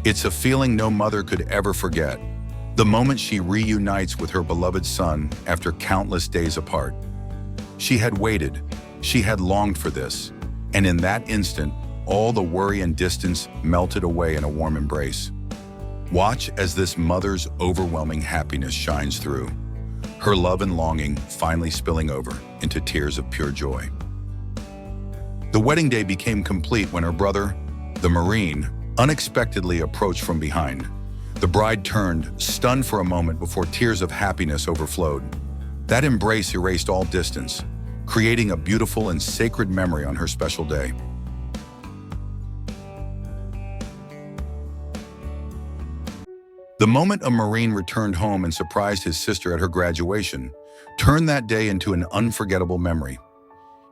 It's a feeling no mother could ever forget. The moment she reunites with her beloved son after countless days apart. She had waited, she had longed for this, and in that instant, all the worry and distance melted away in a warm embrace. Watch as this mother's overwhelming happiness shines through, her love and longing finally spilling over into tears of pure joy. The wedding day became complete when her brother, the Marine, unexpectedly approached from behind. The bride turned, stunned for a moment before tears of happiness overflowed. That embrace erased all distance, creating a beautiful and sacred memory on her special day. The moment a Marine returned home and surprised his sister at her graduation turned that day into an unforgettable memory.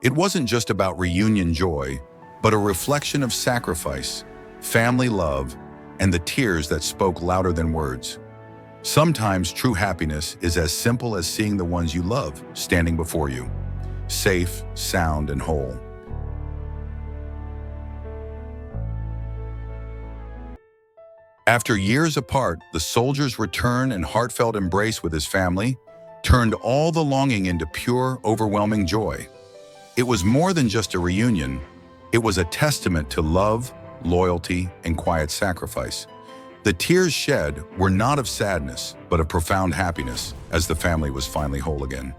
It wasn't just about reunion joy, but a reflection of sacrifice, family love, and the tears that spoke louder than words. Sometimes true happiness is as simple as seeing the ones you love standing before you, safe, sound, and whole. After years apart, the soldier's return and heartfelt embrace with his family turned all the longing into pure, overwhelming joy. It was more than just a reunion. It was a testament to love, loyalty, and quiet sacrifice. The tears shed were not of sadness, but of profound happiness as the family was finally whole again.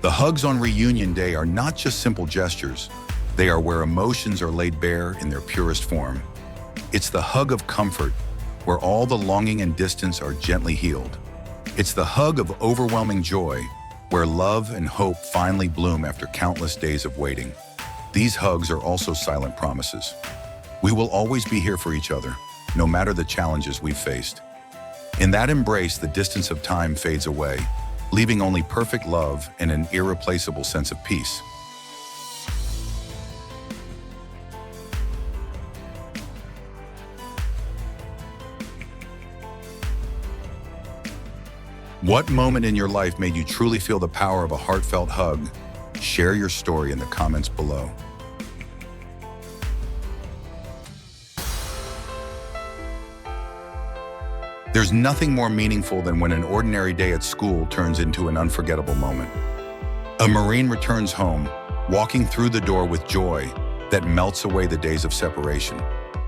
The hugs on reunion day are not just simple gestures. They are where emotions are laid bare in their purest form. It's the hug of comfort, where all the longing and distance are gently healed. It's the hug of overwhelming joy, where love and hope finally bloom after countless days of waiting. These hugs are also silent promises. We will always be here for each other, no matter the challenges we've faced. In that embrace, the distance of time fades away, leaving only perfect love and an irreplaceable sense of peace. What moment in your life made you truly feel the power of a heartfelt hug? Share your story in the comments below. There's nothing more meaningful than when an ordinary day at school turns into an unforgettable moment. A Marine returns home, walking through the door with joy that melts away the days of separation.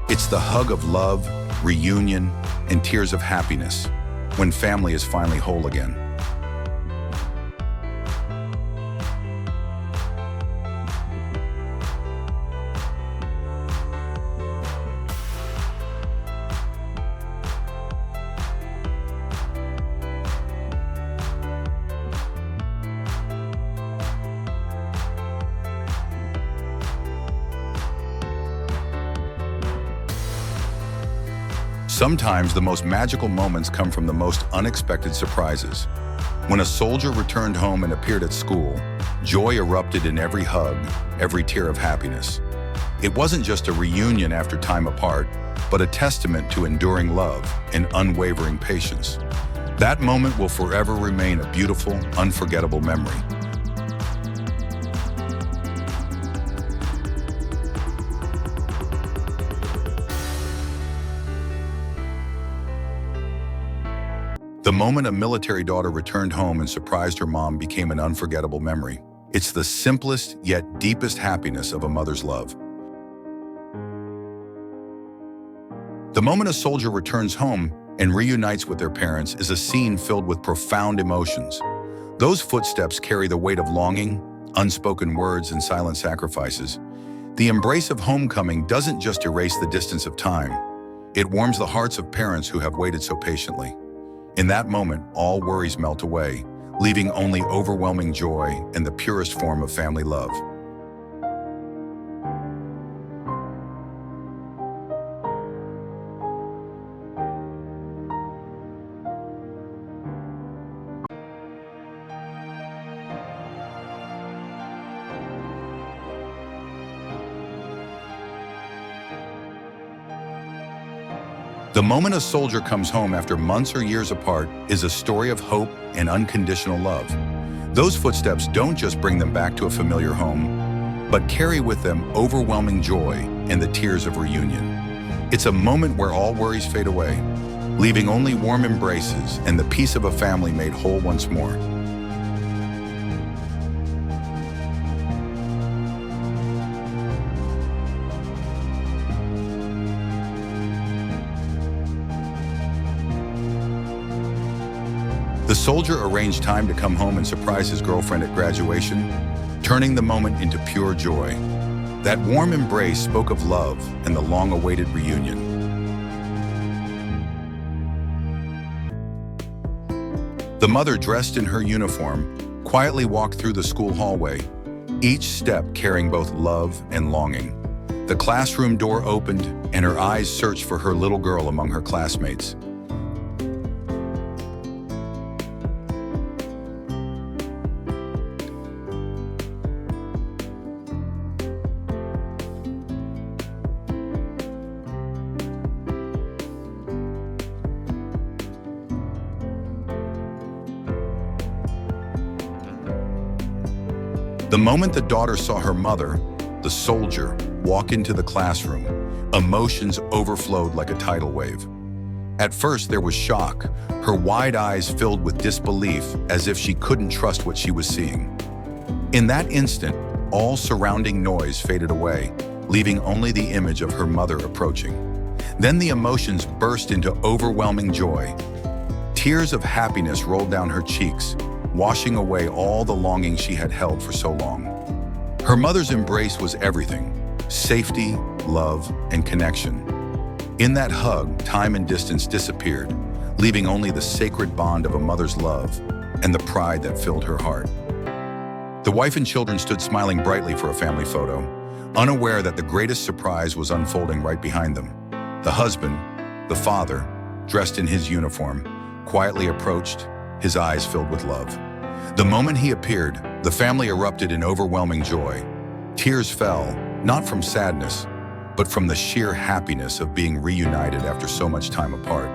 It's the hug of love, reunion, and tears of happiness when family is finally whole again. Sometimes the most magical moments come from the most unexpected surprises. When a soldier returned home and appeared at school, joy erupted in every hug, every tear of happiness. It wasn't just a reunion after time apart, but a testament to enduring love and unwavering patience. That moment will forever remain a beautiful, unforgettable memory. The moment a military daughter returned home and surprised her mom became an unforgettable memory. It's the simplest yet deepest happiness of a mother's love. The moment a soldier returns home and reunites with their parents is a scene filled with profound emotions. Those footsteps carry the weight of longing, unspoken words, and silent sacrifices. The embrace of homecoming doesn't just erase the distance of time. It warms the hearts of parents who have waited so patiently. In that moment, all worries melt away, leaving only overwhelming joy and the purest form of family love. The moment a soldier comes home after months or years apart is a story of hope and unconditional love. Those footsteps don't just bring them back to a familiar home, but carry with them overwhelming joy and the tears of reunion. It's a moment where all worries fade away, leaving only warm embraces and the peace of a family made whole once more. The soldier arranged time to come home and surprise his girlfriend at graduation, turning the moment into pure joy. That warm embrace spoke of love and the long-awaited reunion. The mother, dressed in her uniform, quietly walked through the school hallway, each step carrying both love and longing. The classroom door opened, and her eyes searched for her little girl among her classmates. The moment the daughter saw her mother, the soldier, walk into the classroom, emotions overflowed like a tidal wave. At first, there was shock, her wide eyes filled with disbelief as if she couldn't trust what she was seeing. In that instant, all surrounding noise faded away, leaving only the image of her mother approaching. Then the emotions burst into overwhelming joy. Tears of happiness rolled down her cheeks, washing away all the longing she had held for so long. Her mother's embrace was everything: safety, love, and connection. In that hug, time and distance disappeared, leaving only the sacred bond of a mother's love and the pride that filled her heart. The wife and children stood smiling brightly for a family photo, unaware that the greatest surprise was unfolding right behind them. The husband, the father, dressed in his uniform, quietly approached, his eyes filled with love. The moment he appeared, the family erupted in overwhelming joy. Tears fell, not from sadness, but from the sheer happiness of being reunited after so much time apart.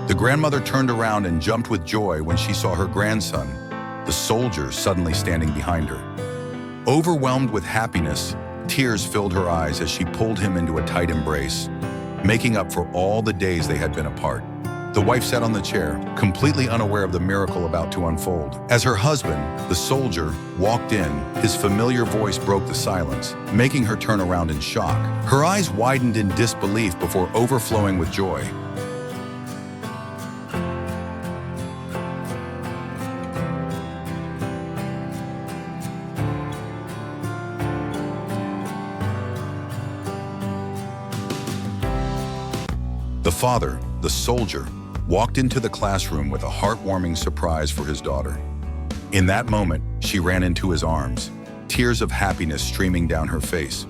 The grandmother turned around and jumped with joy when she saw her grandson, the soldier, suddenly standing behind her. Overwhelmed with happiness, tears filled her eyes as she pulled him into a tight embrace, making up for all the days they had been apart. The wife sat on the chair, completely unaware of the miracle about to unfold. As her husband, the soldier, walked in, his familiar voice broke the silence, making her turn around in shock. Her eyes widened in disbelief before overflowing with joy. The father, the soldier, walked into the classroom with a heartwarming surprise for his daughter. In that moment, she ran into his arms, tears of happiness streaming down her face.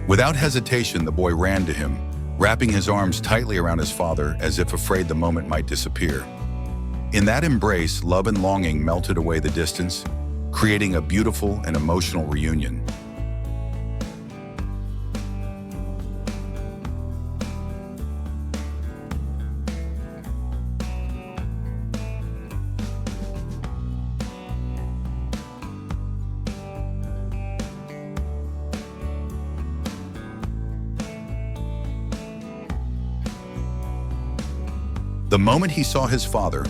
Without hesitation, the boy ran to him, wrapping his arms tightly around his father as if afraid the moment might disappear. In that embrace, love and longing melted away the distance, creating a beautiful and emotional reunion. The moment he saw his father,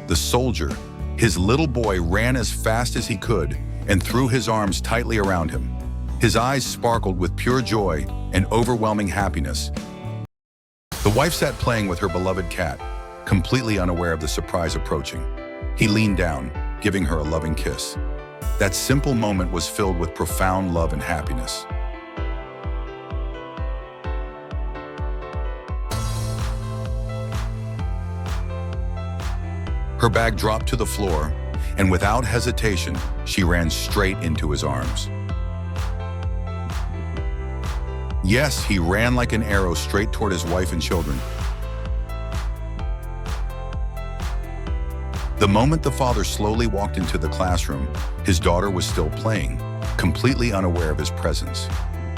the soldier, his little boy ran as fast as he could and threw his arms tightly around him. His eyes sparkled with pure joy and overwhelming happiness. The wife sat playing with her beloved cat, completely unaware of the surprise approaching. He leaned down, giving her a loving kiss. That simple moment was filled with profound love and happiness. Her bag dropped to the floor, and without hesitation, she ran straight into his arms. Yes, he ran like an arrow straight toward his wife and children. The moment the father slowly walked into the classroom, his daughter was still playing, completely unaware of his presence.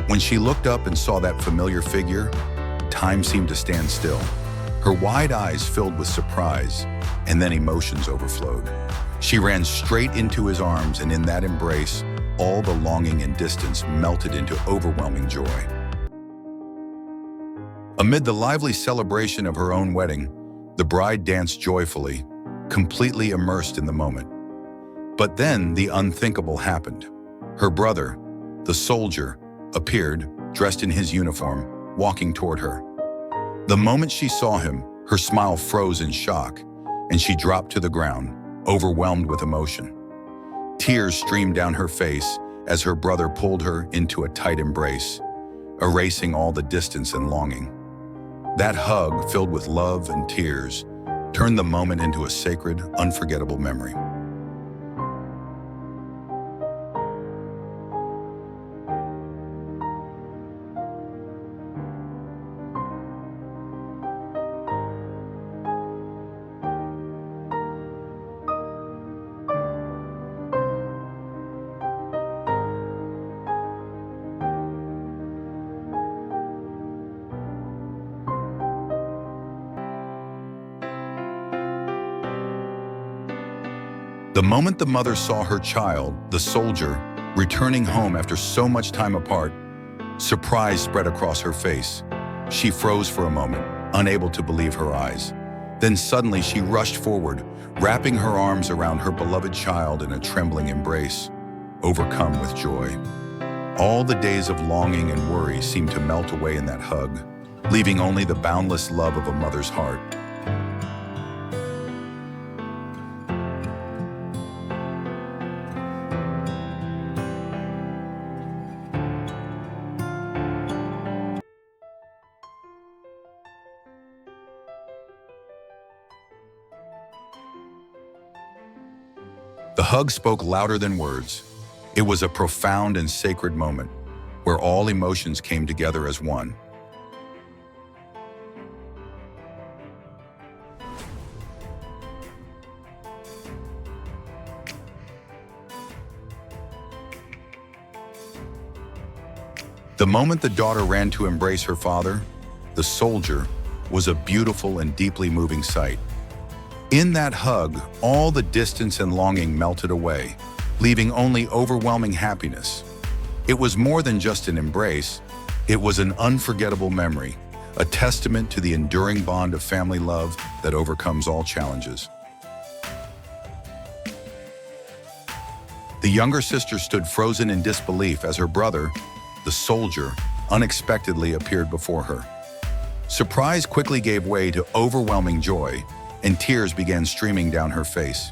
When she looked up and saw that familiar figure, time seemed to stand still. Her wide eyes filled with surprise, and then emotions overflowed. She ran straight into his arms, and in that embrace, all the longing and distance melted into overwhelming joy. Amid the lively celebration of her own wedding, the bride danced joyfully, completely immersed in the moment. But then the unthinkable happened. Her brother, the soldier, appeared, dressed in his uniform, walking toward her. The moment she saw him, her smile froze in shock, and she dropped to the ground, overwhelmed with emotion. Tears streamed down her face as her brother pulled her into a tight embrace, erasing all the distance and longing. That hug, filled with love and tears, turned the moment into a sacred, unforgettable memory. The moment the mother saw her child, the soldier, returning home after so much time apart, surprise spread across her face. She froze for a moment, unable to believe her eyes. Then suddenly she rushed forward, wrapping her arms around her beloved child in a trembling embrace, overcome with joy. All the days of longing and worry seemed to melt away in that hug, leaving only the boundless love of a mother's heart. The hug spoke louder than words. It was a profound and sacred moment where all emotions came together as one. The moment the daughter ran to embrace her father, the soldier, was a beautiful and deeply moving sight. In that hug, all the distance and longing melted away, leaving only overwhelming happiness. It was more than just an embrace, it was an unforgettable memory, a testament to the enduring bond of family love that overcomes all challenges. The younger sister stood frozen in disbelief as her brother, the soldier, unexpectedly appeared before her. Surprise quickly gave way to overwhelming joy, and tears began streaming down her face.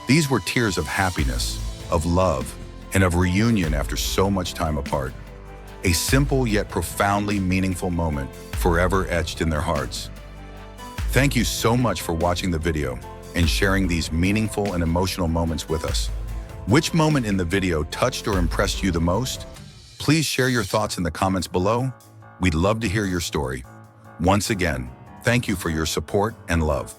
These were tears of happiness, of love, and of reunion after so much time apart. A simple yet profoundly meaningful moment, forever etched in their hearts. Thank you so much for watching the video and sharing these meaningful and emotional moments with us. Which moment in the video touched or impressed you the most? Please share your thoughts in the comments below. We'd love to hear your story. Once again, thank you for your support and love.